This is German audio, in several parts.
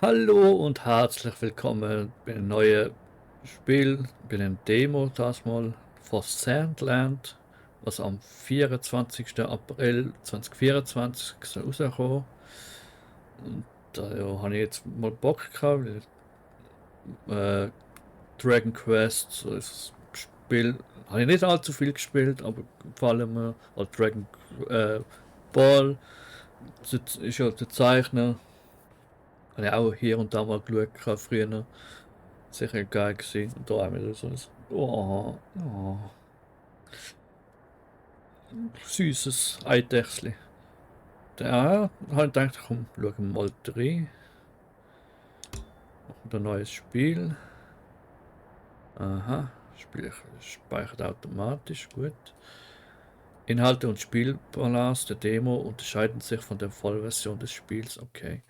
Hallo und herzlich willkommen bei einem neuen Spiel, bei einer Demo das mal von Sandland, was am 24. April 2024 soll rauskommen. Und da ja, habe ich jetzt mal Bock gehabt, weil Dragon Quest, so ist das Spiel, habe ich nicht allzu viel gespielt, aber gefallen mir. Oder Dragon Ball, das ist ja der Zeichner, habe ich auch hier und da mal geschaut früher. Sicher geil gewesen. Und da haben wir so ein süßes Eidechsli. Da habe ich gedacht, komm, schauen wir mal rein. Noch ein neues Spiel. Aha, Spiel speichert automatisch, gut. Inhalte und Spielbalance der Demo unterscheiden sich von der Vollversion des Spiels, okay.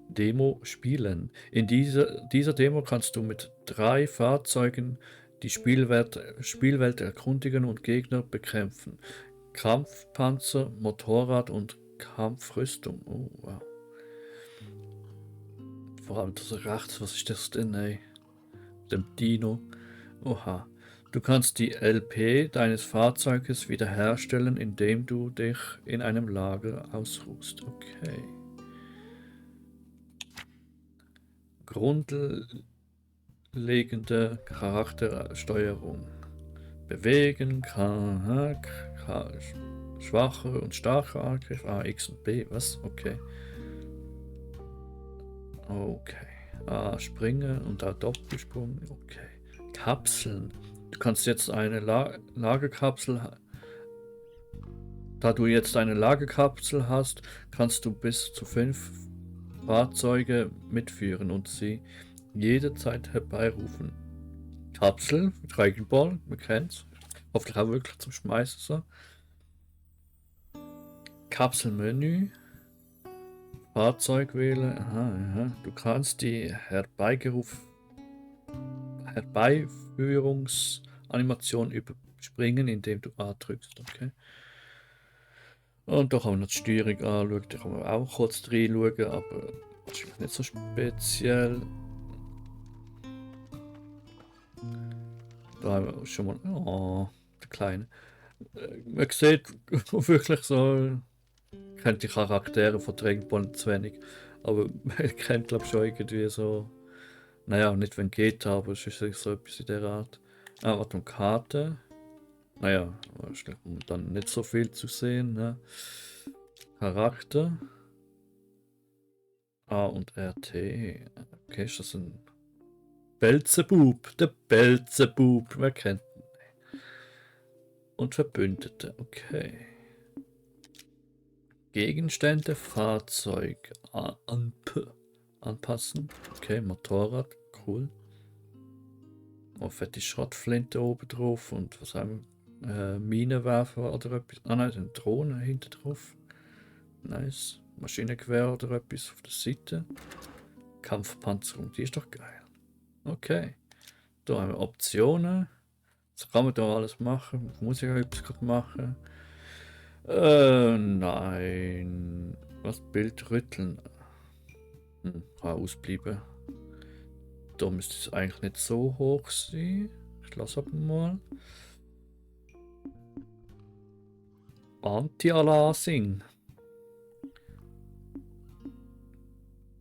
Demo spielen. In dieser Demo kannst du mit 3 Fahrzeugen die Spielwelt erkundigen und Gegner bekämpfen. Kampfpanzer, Motorrad und Kampfrüstung. Oh, wow. Vor allem das rechts, was ist das denn, ey? Dem Dino. Oha. Du kannst die LP deines Fahrzeuges wiederherstellen, indem du dich in einem Lager ausruhst. Okay. Grundlegende Charaktersteuerung. Bewegen, schwacher und starker Angriff, A, X und B, was? Okay. Okay. A, springen und A, Doppelsprung, okay. Kapseln. Du kannst jetzt eine Lagerkapsel, da du jetzt eine Lagerkapsel hast, kannst du bis zu 5 Fahrzeuge mitführen und sie jederzeit herbeirufen. Kapsel, Dragon Ball, man kennt's. Hoffentlich auch wirklich zum Schmeißen so. Kapselmenü, Fahrzeug wählen, aha, aha. Du kannst die Herbeiführungsanimation überspringen, indem du A drückst, okay. Und da kann man noch die Steuerung anschauen, da kann man auch kurz reinschauen, aber wahrscheinlich nicht so speziell. Da haben wir schon mal, oh, der Kleine. Man sieht wirklich so, kennt die Charaktere von Dragon Ball zu wenig, aber man kennt glaube ich schon irgendwie so, naja, nicht wenn geht, aber es ist so etwas in der Art. Ah, warte mal, Karte. Naja, wahrscheinlich dann nicht so viel zu sehen, ne? Charakter. A und RT. Okay, ist das ein Belzebub? Der Belzebub, wer kennt ihn? Und Verbündete, okay. Gegenstände, Fahrzeug, anpassen. Okay, Motorrad, cool. Oh, fette Schrottflinte oben drauf und was haben wir? Minenwerfer oder etwas. Ah nein, eine Drohne hinter drauf. Nice. Maschinengewehr oder etwas auf der Seite. Kampfpanzerung, die ist doch geil. Okay. Da haben wir Optionen. Was kann man da alles machen? Muss ich auch etwas machen? Nein. Was? Bild rütteln. Kann ausbleiben. Da müsste es eigentlich nicht so hoch sein. Ich lasse aber mal. Anti-Aliasing.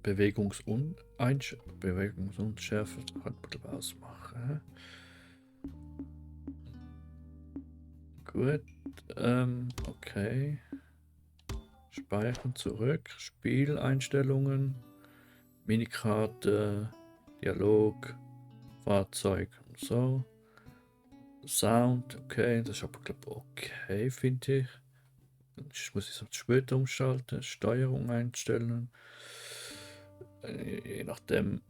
Bewegungsunschärfe kann man ausmachen. Gut. Okay. Speichern zurück. Spieleinstellungen. Minikarte. Dialog. Fahrzeug und so. Sound, okay, das ist aber glaube ich okay, finde ich. Ich muss es später umschalten, Steuerung einstellen. Je nachdem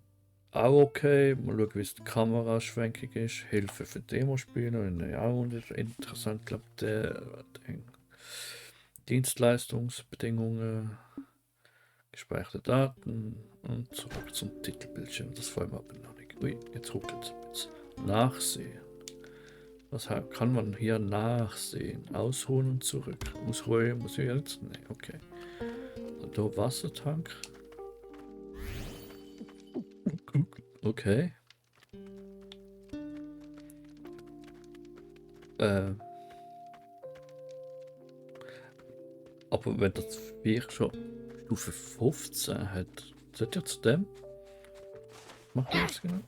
auch okay. Mal schauen, wie es die Kameraschwenkung ist. Hilfe für Demospieler, ja, auch interessant, glaube ich, der Dienstleistungsbedingungen, gespeicherte Daten und zurück zum Titelbildschirm. Das wollen wir aber noch nicht. Ui, jetzt ruckelt es. Nachsehen. Was kann man hier nachsehen? Ausruhen und zurück. Muss ich jetzt? Nee, okay. Da Wassertank. Okay. Aber wenn das Viech schon Stufe 15 hat, sollte ja zu dem? Macht er das genau?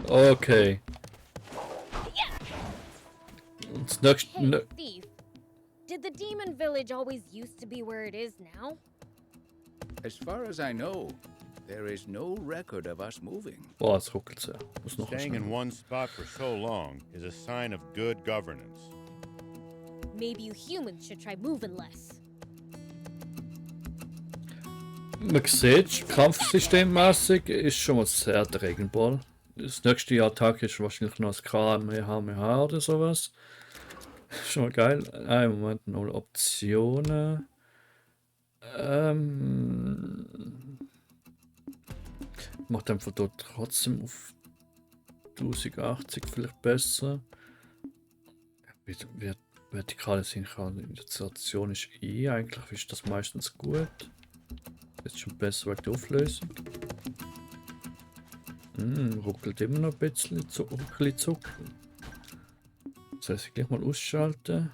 Okay. Und das nächste. Hey, thief. Did the demon village always used to be where it is now? As far as I know, there is no record of us moving. Boah, es ruckelt sehr. Muss noch Staying in schnell. one spot for so long is a sign of good governance. Maybe you humans should try moving less. Man sieht, kampfsystemmäßig ist schon mal sehr der Regenball. Das nächste Attacke ist wahrscheinlich noch das KMH oder sowas. Schon mal geil. Ein Moment, noch Optionen. Macht einfach dort trotzdem auf 1080 vielleicht besser. Vertikale Synchronisation ist eigentlich ist das meistens gut. Jetzt schon besser wegen der Auflösung. Ruckelt immer noch ein bisschen zucken. Das heißt, ich gleich mal ausschalten.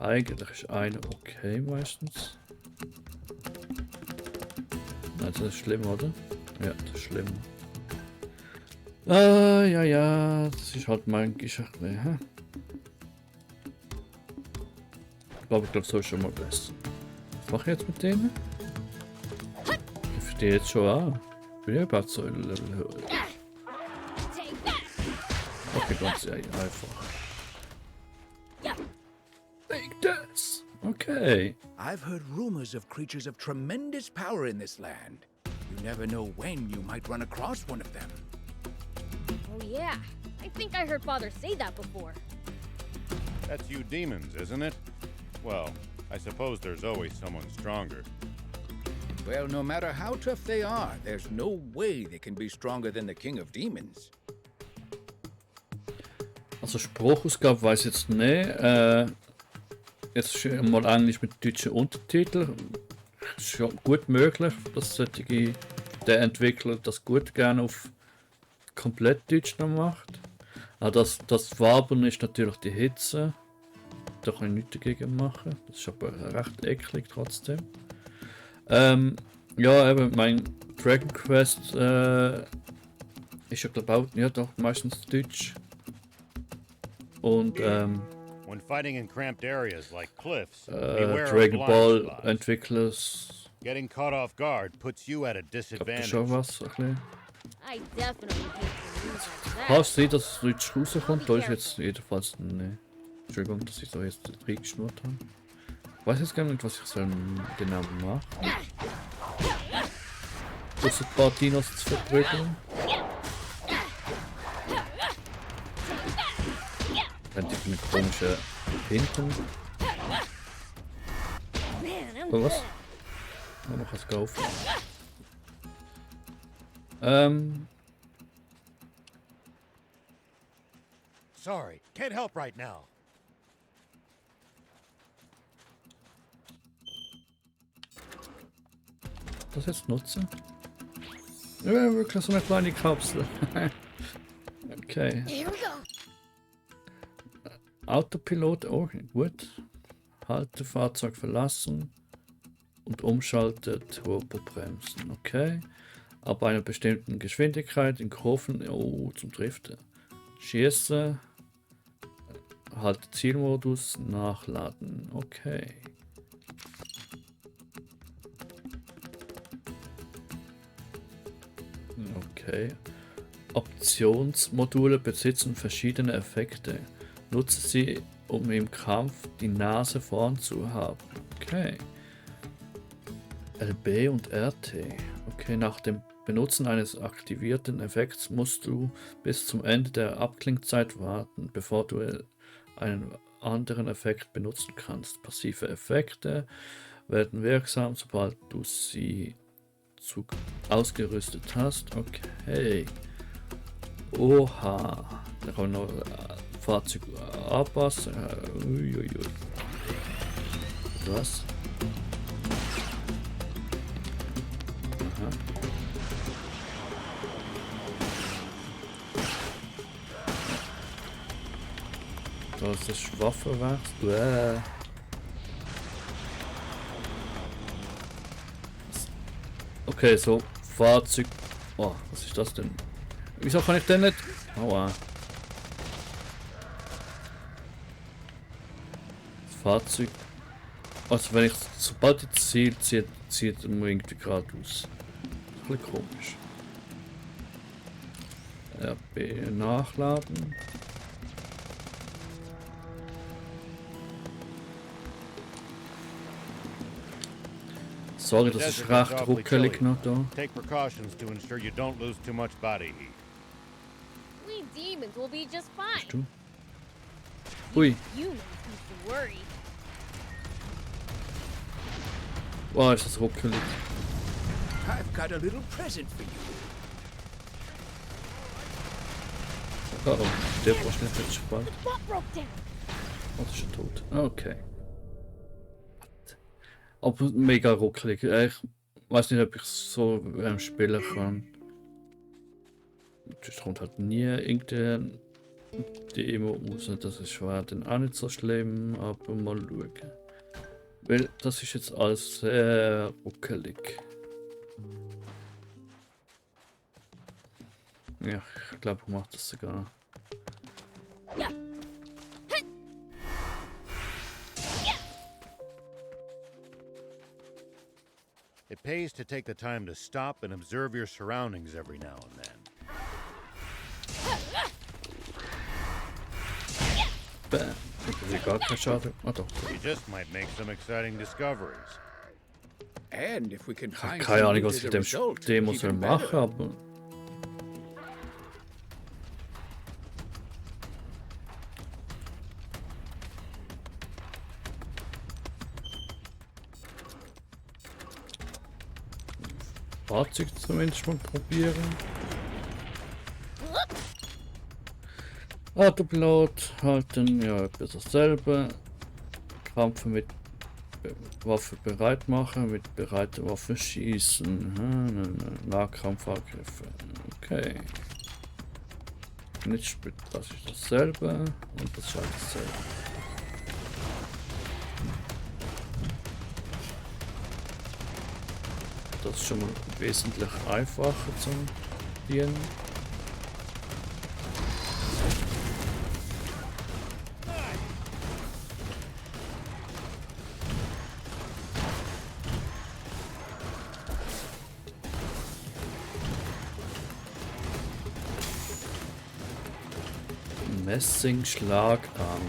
Eigentlich ist eine okay meistens. Nein, das ist schlimm, oder? Ja, das ist schlimm. Ja, das ist halt mein Geschichte. Hä? Ich glaube, so ist schon mal besser. Was mache ich jetzt mit denen? Ich verstehe jetzt schon an. Bin ich überhaupt so ein Level höher? Okay, ganz einfach. Take this! Okay. I've heard rumors of creatures of tremendous power in this land. You never know when you might run across one of them. Oh yeah, I think I heard Father say that before. That's you demons, isn't it? Well, I suppose there's always someone stronger. Well, no matter how tough they are, there's no way they can be stronger than the King of Demons. Also Spruchausgabe weiß ich jetzt nicht. Jetzt ist mal Englisch mit deutschen Untertiteln. Ist schon gut möglich, dass der Entwickler das gut gerne auf komplett Deutsch noch macht. Aber das Wabern ist natürlich die Hitze. Da kann ich nichts dagegen machen. Das ist aber recht eklig trotzdem. Ja, eben mein Dragon Quest ist ja glaube auch ja, doch meistens Deutsch. Und When fighting in cramped areas like cliffs, beware of Dragon Ball blind spots. Entwicklers Getting caught off guard puts you at a habt ihr disadvantage. schon was ein bisschen. I definitely hate to lose like Kann that. es sein, dass es Deutsch rauskommt? Da ist jetzt jedenfalls ne. Entschuldigung, dass ich da jetzt reingeschnurrt habe. Ich weiß jetzt gar nicht, was ich so genau mache. Das ein paar Dinos zu verprügeln. Dann die eine komische Hinten. Man, I'm Oder was? good. Ja, man kann es kaufen. Sorry, can't help right now. Das jetzt nutzen? Ja, wirklich so eine kleine Kapsel. Okay. Here we go. Autopilot, oh, gut. Halte Fahrzeug verlassen und umschalte Turbobremsen, okay. Ab einer bestimmten Geschwindigkeit in Kurven, oh, zum Driften. Schieße, halte Zielmodus, nachladen, okay. Okay. Optionsmodule besitzen verschiedene Effekte. Nutze sie, um im Kampf die Nase vorn zu haben. Okay. LB und RT. Okay, nach dem Benutzen eines aktivierten Effekts musst du bis zum Ende der Abklingzeit warten, bevor du einen anderen Effekt benutzen kannst. Passive Effekte werden wirksam, sobald du sie ausgerüstet hast. Okay. Oha. Da kann man noch Fahrzeug anpassen. Uiuiui. Was? Aha. Da ist das Waffenwerk. Okay, so Fahrzeug. Oh, was ist das denn? Wieso kann ich denn nicht? Aua. Das Fahrzeug. Also wenn ich, sobald ich das Ziel ziehe, zieht er mir irgendwie geradeaus. Ein bisschen komisch. RB nachladen. Sorry, das ist recht ruckelig noch da. Take precautions to ensure you don't lose too much body heat. We demons will be just fine. Du? Ui. Humans need to worry. Wow, ist das ruckelig. I've got a little present for you. Oh, oh, der war schnell gespannt. The bot broke down. Oh, das ist schon tot. Okay. Aber mega ruckelig. Ich weiß nicht, ob ich so spielen kann. Das kommt halt nie irgendeine Demo raus. Das ist schwer, dann auch nicht so schlimm, aber mal schauen. Weil das ist jetzt alles sehr ruckelig. Ja, ich glaube, ich mache das sogar. Ja. It pays to take the time to stop and observe your surroundings every now and then. Bam. Ich habe gar keinen Schaden. Ah doch. You just might make some exciting discoveries. And if we can Ich habe find keine some Ahnung, loot was as ich a dem result, Demo soll even machen, better. aber. Fahrzeug zumindest mal probieren. Autopilot halten, ja, etwa dasselbe. Kampf mit Waffe bereit machen, mit bereiter Waffe schießen. Nahkampfangriffe. Okay. Nicht spät, das ist dasselbe und das ist halt dasselbe. Das ist schon mal wesentlich einfacher zum Dienen. Messing-Schlagarm.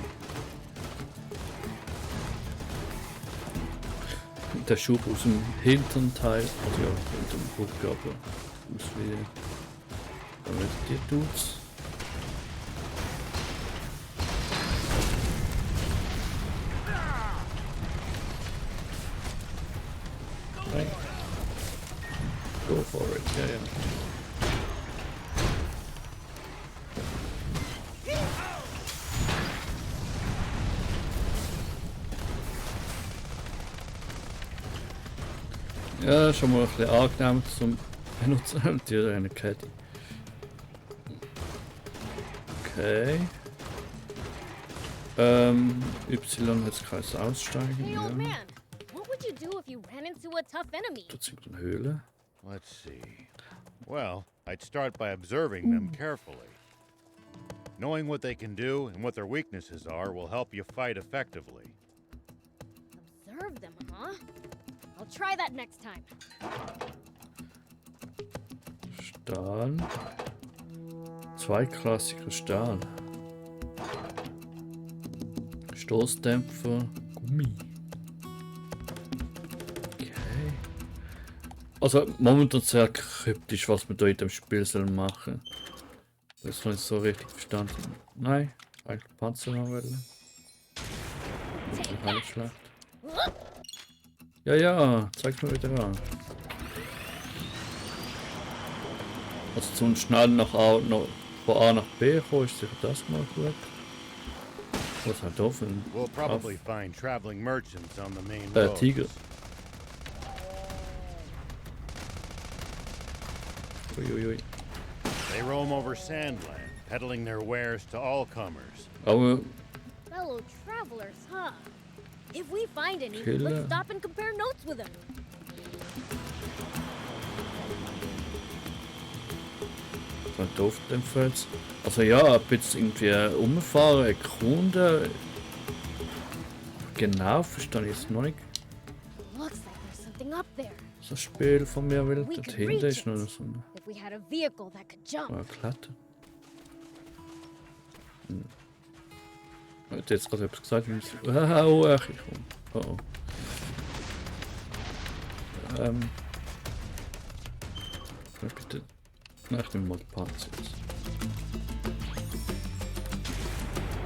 Der Schub aus dem hinteren Teil, also ja, hinter dem Rücken, aber aus wie damit die tut's. Nein. Go for it, ja, ja. Ja, schon mal ein bisschen angenehm zum Benutzen und die eine Kette. Okay. Y hat kein Aussteigen. Hey, Ja. old man. What would you do if you ran into a tough enemy? Da sind eine Höhle. Let's see. Well, I'd start by observing them carefully. Knowing what they can do and what their weaknesses are will help you fight effectively. Observe them, huh? I'll try that next time. Stahl. Zweiklassiger Stahl. Stoßdämpfer. Gummi. Okay. Also momentan sehr kryptisch, was man da in dem Spiel soll machen. Das habe ich so richtig verstanden. Nein, eigentlich Panzerwelle. Das ist nicht schlecht. Ja, ja, zeig's mir wieder an. Also zum schnell nach A, von A nach B kommen, ist sicher das mal gut. Was hat da für ein We'll probably find traveling merchants on the main Tiger? roads. Uiuiui. They roam over Sandland, peddling their wares to all comers. Aber Fellow travelers, huh? If we find any, Killer. let's stop and compare notes with them. was doof jedenfalls. Also ja, ab jetzt irgendwie umfahren, erkunden. Genau, verstehe ich jetzt noch nicht. Looks like there's something up there. So ein Spiel von mir will. We Dort could hinten reach ist noch it so eine if we had a vehicle that could jump. Klatte. Hat jetzt gerade etwas gesagt, wie ich komm. Oh. Bitte. Nach dem Mod Parts jetzt.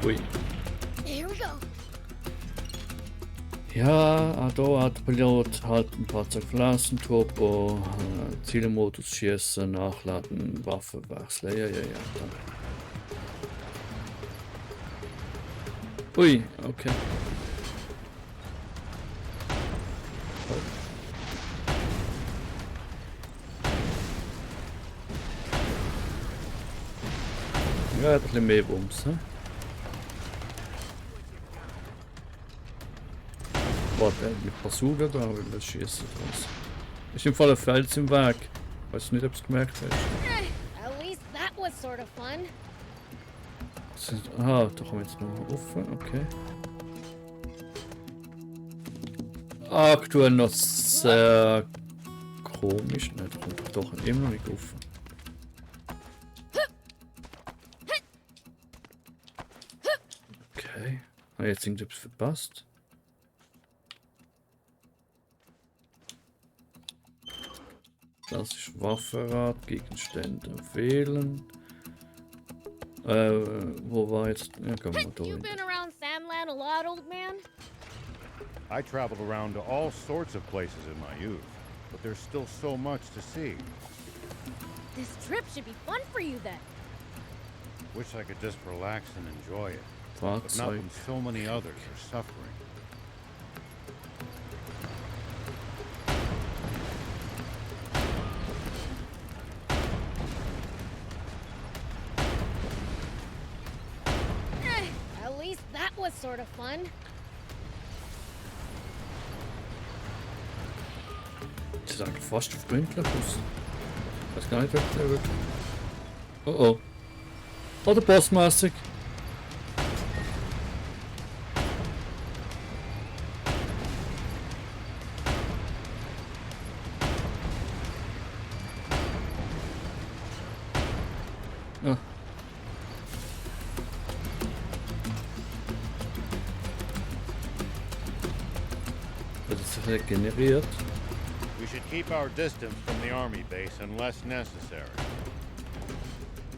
Ui. Here we go. Ja, da hat der Pilot halt ein Fahrzeug verlassen, Turbo, Zielmodus schießen, nachladen, Waffe wechseln. Ja, danke. Ui, okay. Ja, ein bisschen mehr Bums, ne? Warte, mit Bazooka da will das schießen draus. Ist im Fall ein Fels im Weg. Weiß nicht, ob du es gemerkt hast. At least that was sort of fun. Aha, da kommen wir jetzt noch offen, okay. Aktuell noch sehr komisch, ne, da kommt doch immer noch nicht offen. Okay, habe jetzt irgendetwas verpasst. Das ist Waffenrad, Gegenstände fehlen. Wo war jetzt? Ja, komm mal da You hin. been around Sandland a lot, old man? I traveled around to all sorts of places in my youth, but there's still so much to see. This trip should be fun for you then. Wish I could just relax and enjoy it, but not Fahrzeug. when so many others are suffering. At least that was sort of fun. Das sieht eigentlich fast freundlich aus. Ich weiß gar nicht, ob der wird. Oh oh. Oh, der Bossmäßig. Ah. Wird es regeneriert? We should keep our distance from the army base unless necessary.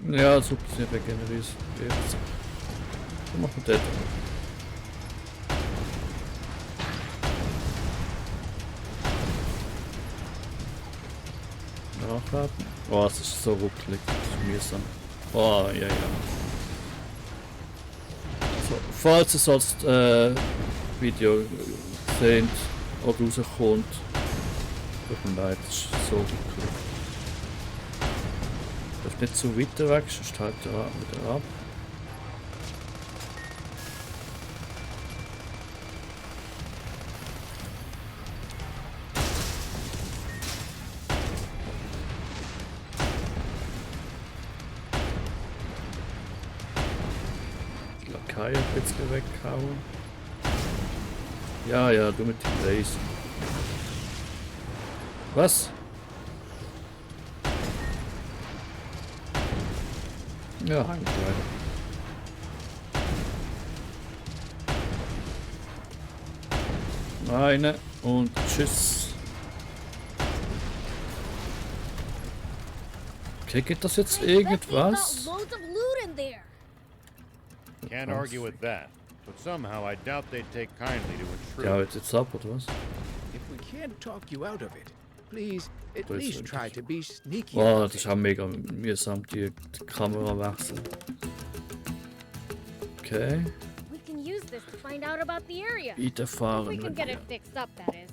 Ja, super, sie regeneriert. Jetzt. Dann machen wir das. Nachladen. Oh, es ist so ruckelig. Das ist mühsam. Oh, ja. So, falls ihr sonst Video seht oder rauskommt, tut mir leid, das ist so ruckelig. Darf nicht so weit weg, sonst halt er wieder ab. Die Lakaien ein bisschen weghauen. Ja, du mit dem Laser. Was? Ja, hang weiter. Eine und tschüss. Okay, geht das jetzt I bet they've irgendwas? got loads of loot in there. Can't argue with that, but somehow I doubt they'd take kindly to intrude. Ja, jetzt ab, oder was? If we can't talk you out of it, please at Please least don't. try to be sneaky. Boah, about das ist it. auch mega mühsam, die Kamera wechseln. Okay. We can use find out about the area. If we weiterfahren. can Wenn get wir it fixed up, that is.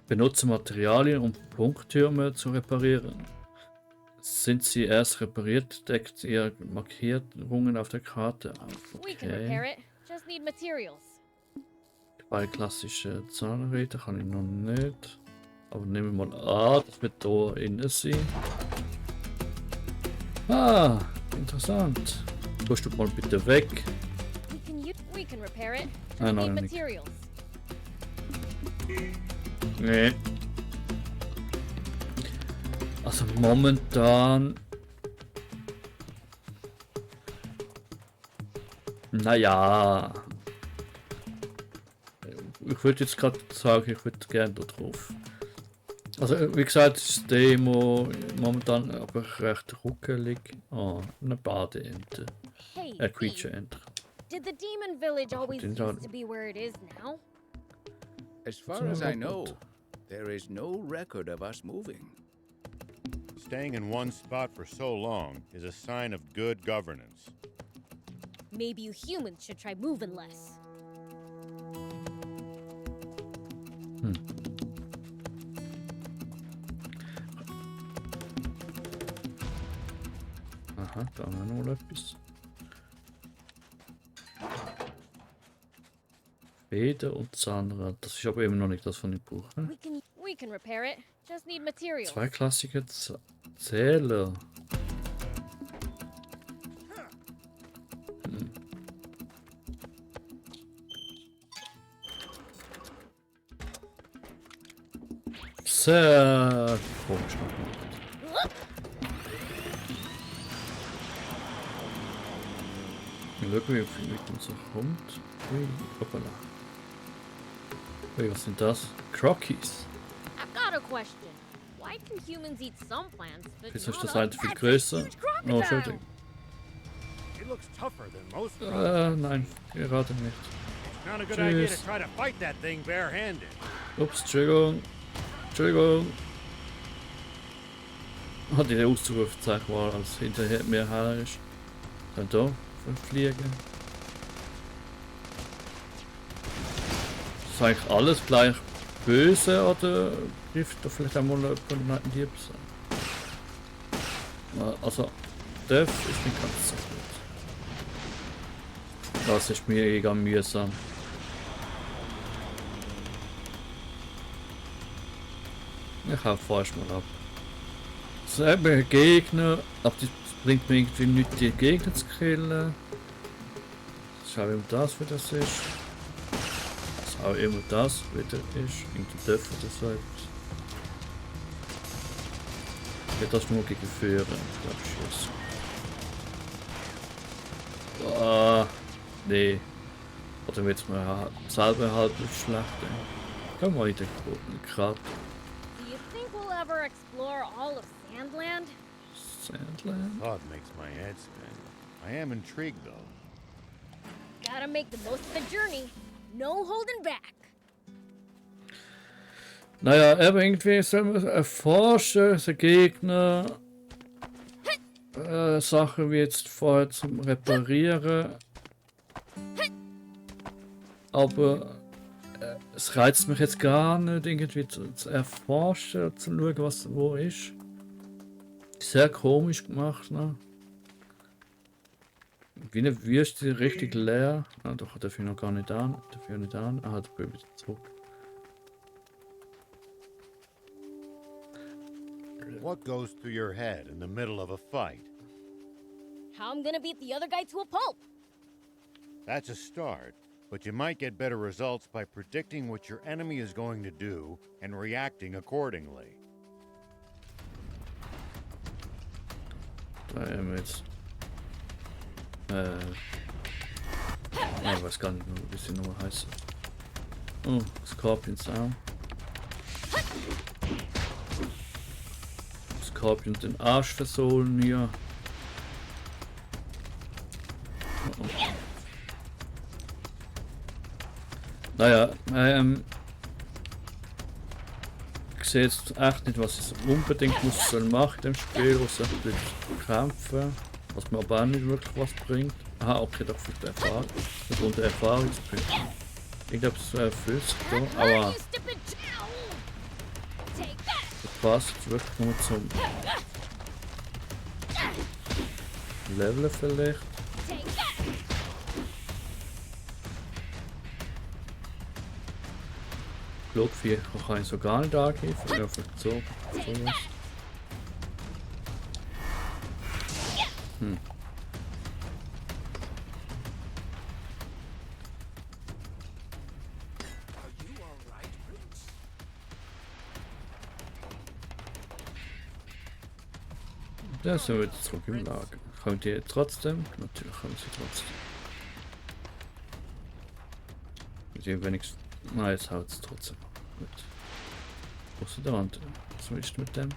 benutze Materialien, um Punkttürme zu reparieren. Sind sie erst repariert, deckt ihr Markierungen auf der Karte auf. We can repair Okay. it. Just need materials. Bei klassische Zahnräder kann ich noch nicht. Aber nehmen wir mal an, das wird da innen sein. Ah, interessant. Gehst du mal bitte weg. We can repair it. Just Ah, need nein, nicht. materials. Nee. Also momentan. Naja. Ich würde jetzt gerade sagen, ich würde gerne da drauf. Also wie gesagt, das Demo momentan aber recht ruckelig. Oh, eine Badeente. Hey, Creature Eve, Ente. did the demon village always Didn't used I- to be where it is now? As far all as I about know, that. there is no record of us moving. Staying in one spot for so long is a sign of good governance. Maybe you humans should try moving less. Aha, da haben wir noch etwas. Feder und Zahnrad. Das ist aber eben noch nicht das, was ich brauche. Ne? We can repair it. Just need materials. Zwei klassische Zähler. Hm. Sehr komisch gemacht. Schauen, wie viel mit uns kommt. Ui, hoppala. Ui, was sind das? Crockies. I've got a question. Why can humans eat some plants, but Jetzt not ist das others? eine viel größer. Huge Oh, crocodile. Entschuldigung. It looks tougher than most. Nein, gerade nicht. Not a good idea to Tschüss. try to fight that thing barehanded. Ups, Entschuldigung. Entschuldigung. Hat die Ausrufezeichen war, als hinterher mir her ist. Dann da, fliegen. Ist eigentlich alles gleich böse oder trifft da vielleicht einmal jemand einen Dieb sein? Also, Death ist nicht ganz so gut. Das ist mir egal mühsam. Ich hau fast mal ab. Selber Gegner, aber das bringt mir irgendwie nicht, die Gegner zu killen. Schau, wie das wieder ist. Was auch immer das wieder ist. Irgendein Dörfer oder so etwas. Geht das nur gegen Führer? Ich glaube, Schuss. Ah, nee. Oder wird's mir selber halb schlecht? Komm mal in den Karte. Do you think we'll ever explore all of Sandland? Sandland? Thought makes my head spin. I am intrigued though. Gotta make the most of the journey. No holding back. Naja, eben irgendwie soll man erforschen, so Gegner, Sachen wie jetzt vorher zum Reparieren. Aber es reizt mich jetzt gar nicht, irgendwie zu erforschen, zu schauen, was wo ist. Sehr komisch gemacht, ne? Wie eine Wüste, richtig leer. Ah, doch, darf ich noch gar nicht an. Darf ich nicht an. Ah, da bin ich wieder zurück. What goes through your head in the middle of a fight? How I'm gonna beat the other guy to a pulp. That's a start, but you might get better results by predicting what your enemy is going to do and reacting accordingly. Da haben wir jetzt. Ich weiß gar nicht mehr, wie sie nur heißen. Oh, Scorpions auch. Scorpion den Arsch versohlen hier. Oh, oh. Naja, ich sehe jetzt echt nicht, was ich so unbedingt muss machen in dem Spiel, außer ein bisschen kämpfen. Was mir aber auch nicht wirklich was bringt. Aha, okay, da für die Erfahrung. Das unter Erfahrungspunkte. Ich glaube, es fühlst du da. Learn, Aber you stupid Take that! das passt jetzt wirklich nur zum Leveln vielleicht. Take that! Flugviecher kann ich so gar nicht angreifen. Ja, vielleicht so. Sowas. Hm. Are you all right, Prince? Da sind wir jetzt zurück im Lager. Kommt die trotzdem? Natürlich kommen sie trotzdem. Sie wenigstens. Nein, jetzt haut es trotzdem. Gut. Wo ist der Rand? Was willst du mit dem?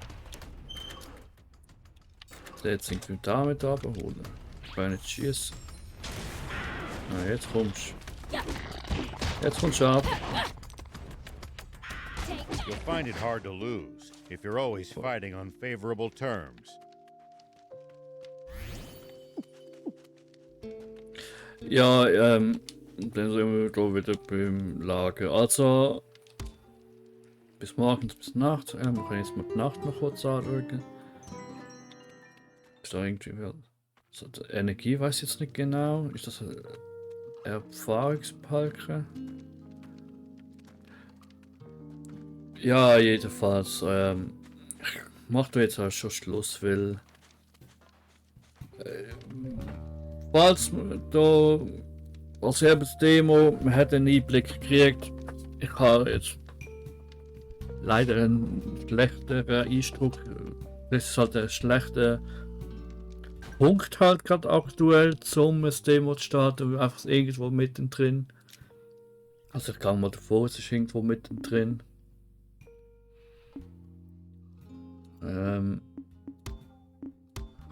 Der jetzt irgendwie damit abholen. Ich kann nicht schießen. Ah, jetzt kommst du. Jetzt kommst du ab. You'll find it hard to lose if you're always fighting on favorable terms. Ja, dann sind wir da wieder beim Lager. Also, bis morgens, bis Nacht. Ja, wir können jetzt mal die Nacht noch kurz anschauen. Ist da irgendwie so die Energie, weiß ich jetzt nicht genau. Ist das ein Erfahrungspalke? Ja, jedenfalls. Ich mach da jetzt auch schon Schluss, weil. Falls da als Demo, man hat einen Einblick gekriegt. Ich habe jetzt leider einen schlechteren Eindruck. Das ist halt ein schlechter Punkt halt gerade aktuell, um ein Demo zu starten, einfach irgendwo mittendrin. Also ich kann mal davor, es ist irgendwo mittendrin. Ich kann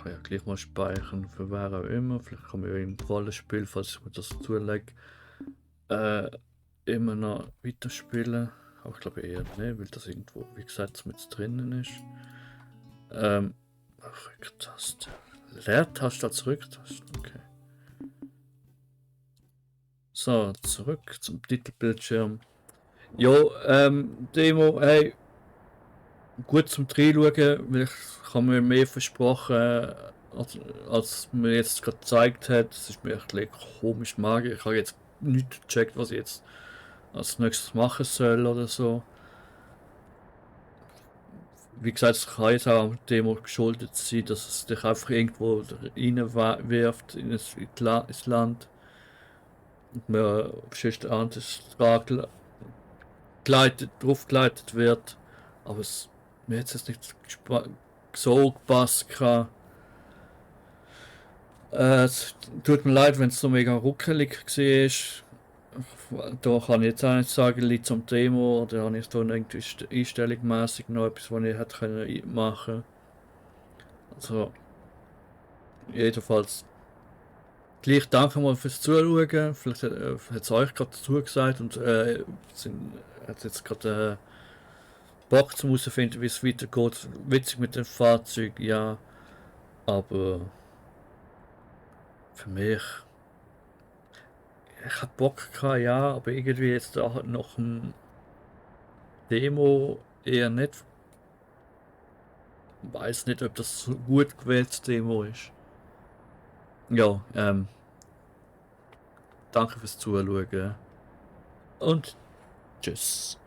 ja gleich mal speichern, für wer auch immer. Vielleicht kann man ja im Rollenspiel, falls ich mir das zulege, immer noch weiterspielen. Aber ich glaube eher nicht, weil das irgendwo, wie gesagt, mit drinnen ist. Rücktaste. Leertaste als Rücktaste, okay. So, zurück zum Titelbildschirm. Jo, Demo, hey, gut zum Reinschauen, weil ich habe mir mehr versprochen, als mir jetzt gerade gezeigt hat. Es ist mir ein bisschen komisch mager. Ich habe jetzt nicht gecheckt, was ich jetzt als nächstes machen soll oder so. Wie gesagt, es kann jetzt auch am Demo geschuldet sein, dass es dich einfach irgendwo reinwirft ins Land. Und man auf ein anderes drauf geleitet wird. Aber mir hat es nicht so gepasst. Es tut mir leid, wenn es so mega ruckelig war. Da kann ich jetzt auch nicht sagen, liegt am Demo oder habe ich da irgendwie einstellungsmäßig noch etwas, was ich hätte machen können. Also, jedenfalls, gleich danke mal fürs Zuschauen. Vielleicht hat es euch gerade zugesagt und hat jetzt gerade Bock zu herausfinden, wie es weitergeht. Witzig mit dem Fahrzeug, ja. Aber für mich. Ich hatte Bock gehabt, ja, aber irgendwie jetzt da noch ein Demo eher nicht. Weiß nicht, ob das so gut gewähltes Demo ist. Ja, danke fürs Zuschauen und tschüss.